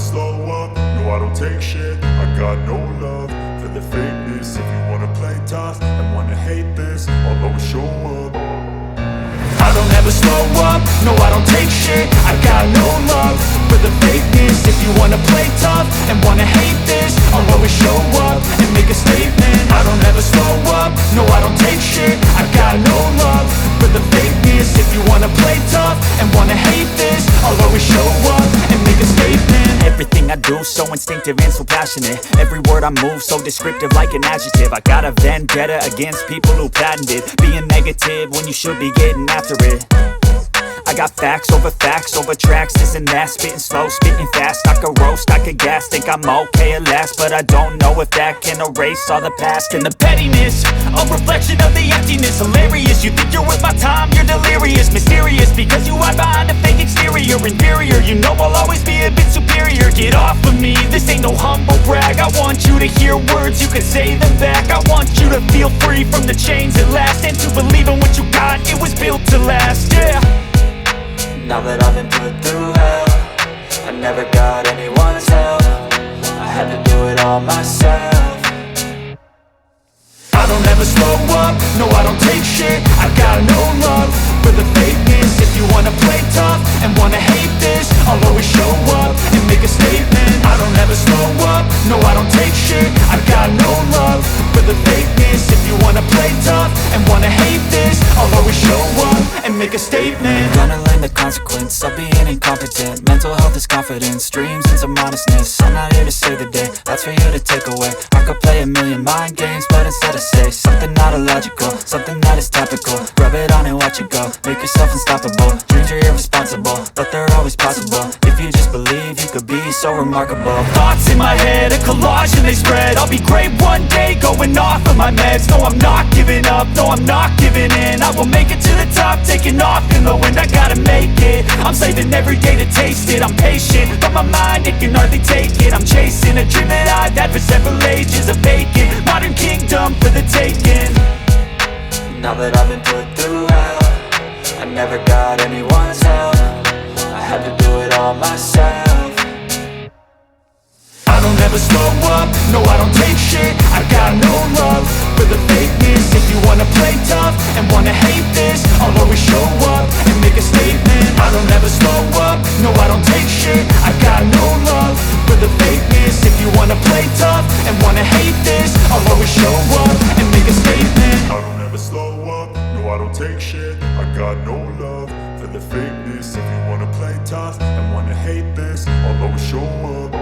slow up, no I don't take shit. I got no love for the fakeness. If you wanna play tough and wanna hate this, I'll always show up. I don't ever slow up, no I don't take shit. I got no love for the fakeness. If you wanna play tough and wanna hate this, I'll always show up and make a statement. I don't ever slow up, no I don't take shit. I got no love for the fakeness. If you wanna play tough and wanna hate this, I'll always show up and make a statement. Everything I do so instinctive and so passionate. Every word I move so descriptive like an adjective. I got a vendetta against people who patented being negative when you should be getting after it. I got facts over tracks, this and that. Spitting slow, spitting fast, I could roast, I could gas. Think I'm okay at last, but I don't know if that can erase all the past. And the pettiness, a reflection of the emptiness. Hilarious, you think you're worth my time, you're delirious. Mysterious, because you hide behind a fake exterior. Inferior, you know I'll always be a bit superior. Get off of me, this ain't no humble brag. I want you to hear words, you can say them back. I want you to feel free from the chains at last, and to believe in what you got, it was built to last, yeah. Now that I've been put through hell, I never got anyone's help. I had to do it all myself. I don't ever slow up, no I don't take shit. I got no love for the fakeness. If you wanna play tough and wanna hate this, I'll always show up and make a statement. I don't ever slow up, no I don't take shit. I got no love for the fakeness. If you wanna play tough and wanna hate this, I'll always show up and make a statement. Gonna learn the consequence of being incompetent. Mental health is confidence, dreams and some modestness. I'm not here to save the day, that's for you to take away. I could play a million mind games, but instead I say something not illogical, something that is topical. Rub it on and watch it go, make yourself unstoppable. Dreams are irresponsible, but they're always possible. If you just believe, you could be so remarkable. Thoughts in my head, a collage and they spread. I'll be great one day, going off of my meds. No, I'm not giving up, no, I'm not giving in. I will make it to the top, taking off in the wind. I gotta make it, I'm saving every day to taste it. I'm patient, but my mind, it can hardly take it. I'm chasing a dream that I've had for several ages. A vacant, modern kingdom for the taking. Now that I've been put through hell, I never got anyone's help. I had to do it all myself. I don't ever slow up, no I don't take shit. I got no love for the fakeness. If you wanna play tough and wanna hate this, I'll always show up and make a statement. I don't ever slow up, no I don't take shit. I got no love for the fakeness. If you wanna play tough and wanna hate this, I'll always show up and make a statement. I don't ever slow up, no I don't take shit. I got no love for the fakeness. If you wanna play tough and wanna hate this, I'll always show up.